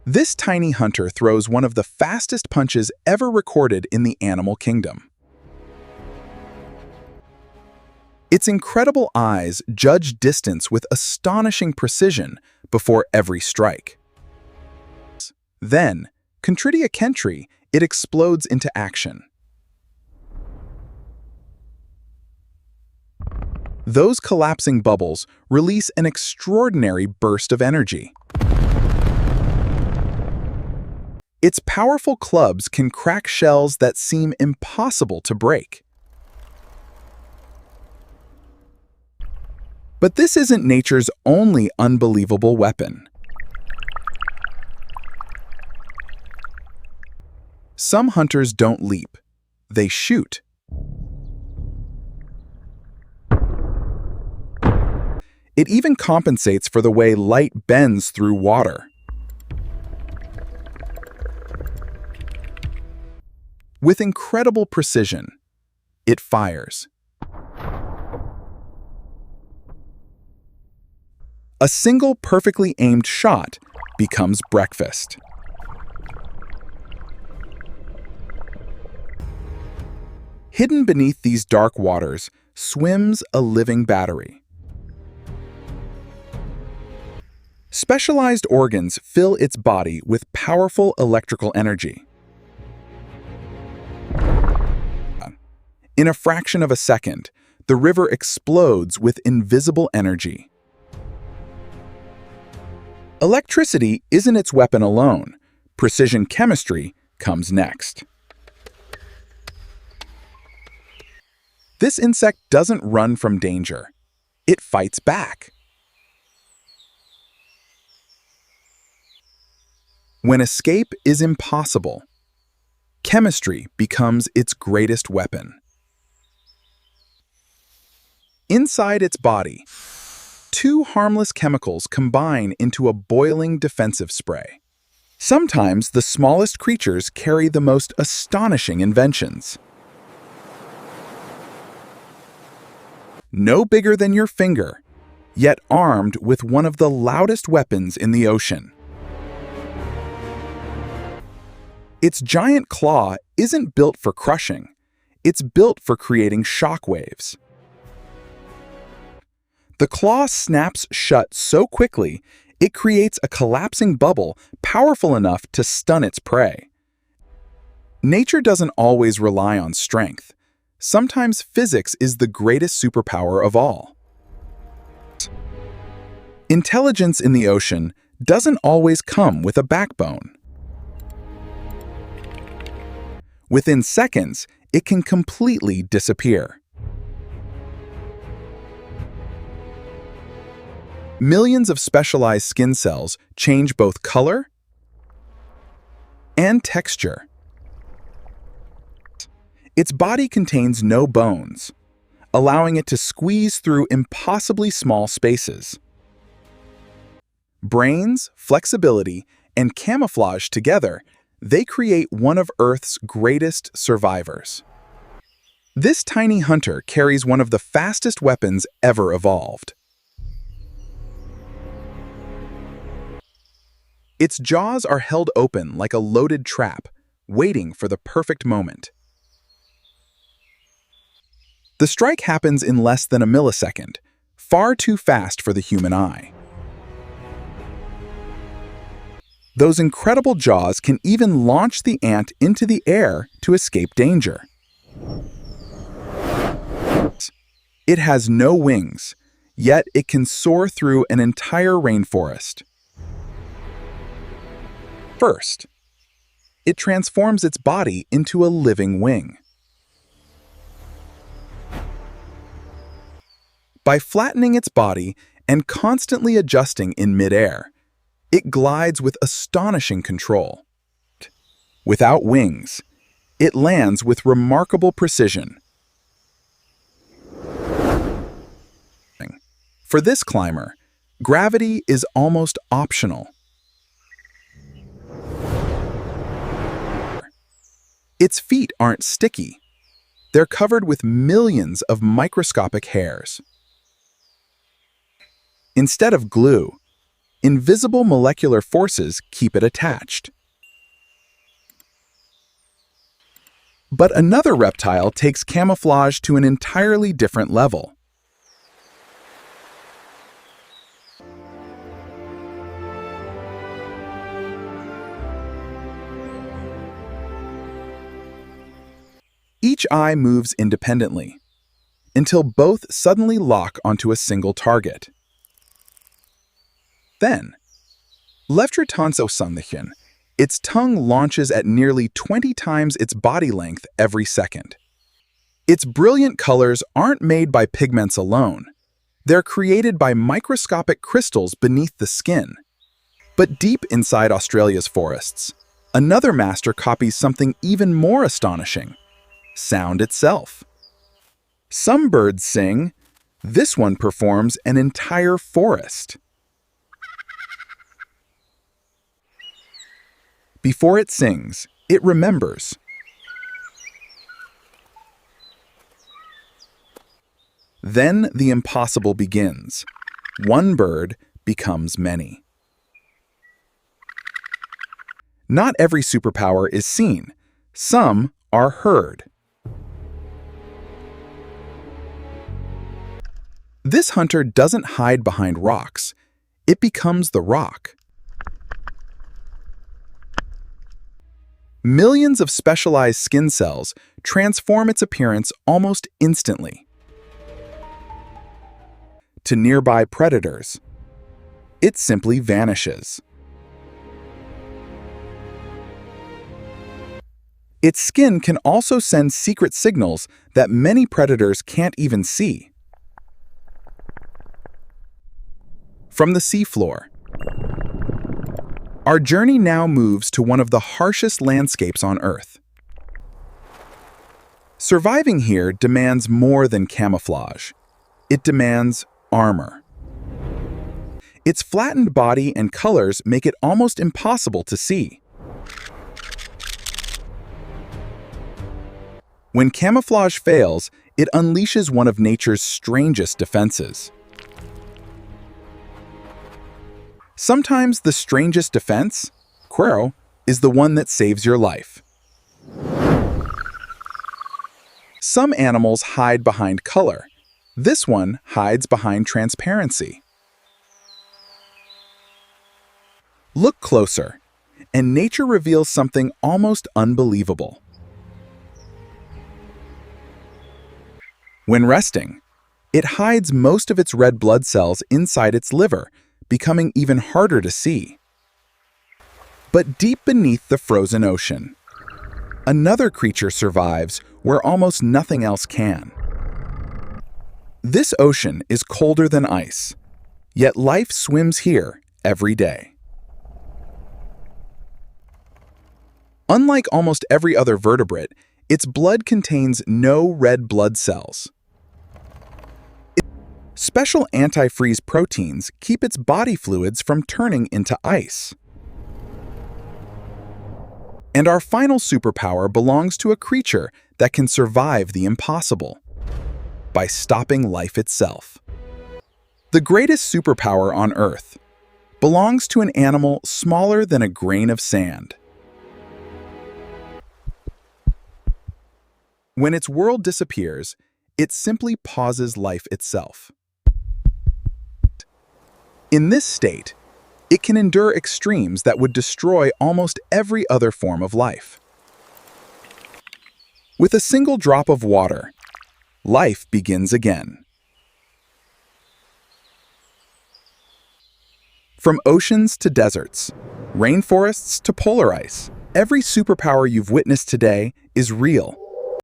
This tiny hunter throws one of the fastest punches ever recorded in the animal kingdom. Its incredible eyes judge distance with astonishing precision before every strike. Then, Contridia kentri, it explodes into action. Those collapsing bubbles release an extraordinary burst of energy. Its powerful clubs can crack shells that seem impossible to break. But this isn't nature's only unbelievable weapon. Some hunters don't leap, they shoot. It even compensates for the way light bends through water. With incredible precision, it fires. A single perfectly aimed shot becomes breakfast. Hidden beneath these dark waters swims a living battery. Specialized organs fill its body with powerful electrical energy. In a fraction of a second, the river explodes with invisible energy. Electricity isn't its weapon alone. Precision chemistry comes next. This insect doesn't run from danger. It fights back. When escape is impossible, chemistry becomes its greatest weapon. Inside its body, two harmless chemicals combine into a boiling defensive spray. Sometimes the smallest creatures carry the most astonishing inventions. No bigger than your finger, yet armed with one of the loudest weapons in the ocean. Its giant claw isn't built for crushing, it's built for creating shock waves. The claw snaps shut so quickly, it creates a collapsing bubble powerful enough to stun its prey. Nature doesn't always rely on strength. Sometimes physics is the greatest superpower of all. Intelligence in the ocean doesn't always come with a backbone. Within seconds, it can completely disappear. Millions of specialized skin cells change both color and texture. Its body contains no bones, allowing it to squeeze through impossibly small spaces. Brains, flexibility, and camouflage together, they create one of Earth's greatest survivors. This tiny hunter carries one of the fastest weapons ever evolved. Its jaws are held open like a loaded trap, waiting for the perfect moment. The strike happens in less than a millisecond, far too fast for the human eye. Those incredible jaws can even launch the ant into the air to escape danger. It has no wings, yet it can soar through an entire rainforest. First, it transforms its body into a living wing. By flattening its body and constantly adjusting in midair, it glides with astonishing control. Without wings, it lands with remarkable precision. For this climber, gravity is almost optional. Its feet aren't sticky. They're covered with millions of microscopic hairs. Instead of glue, invisible molecular forces keep it attached. But another reptile takes camouflage to an entirely different level. Each eye moves independently, until both suddenly lock onto a single target. Then, its tongue launches at nearly 20 times its body length every second. Its brilliant colors aren't made by pigments alone. They're created by microscopic crystals beneath the skin. But deep inside Australia's forests, another master copies something even more astonishing: sound itself. Some birds sing. This one performs an entire forest. Before it sings, it remembers. Then the impossible begins. One bird becomes many. Not every superpower is seen. Some are heard. This hunter doesn't hide behind rocks. It becomes the rock. Millions of specialized skin cells transform its appearance almost instantly. To nearby predators, it simply vanishes. Its skin can also send secret signals that many predators can't even see. From the seafloor, our journey now moves to one of the harshest landscapes on Earth. Surviving here demands more than camouflage. It demands armor. Its flattened body and colors make it almost impossible to see. When camouflage fails, it unleashes one of nature's strangest defenses. Sometimes the strangest defense, Quero, is the one that saves your life. Some animals hide behind color. This one hides behind transparency. Look closer, and nature reveals something almost unbelievable. When resting, it hides most of its red blood cells inside its liver, becoming even harder to see. But deep beneath the frozen ocean, another creature survives where almost nothing else can. This ocean is colder than ice, yet life swims here every day. Unlike almost every other vertebrate, its blood contains no red blood cells. Special antifreeze proteins keep its body fluids from turning into ice. And our final superpower belongs to a creature that can survive the impossible by stopping life itself. The greatest superpower on Earth belongs to an animal smaller than a grain of sand. When its world disappears, it simply pauses life itself. In this state, it can endure extremes that would destroy almost every other form of life. With a single drop of water, life begins again. From oceans to deserts, rainforests to polar ice, every superpower you've witnessed today is real.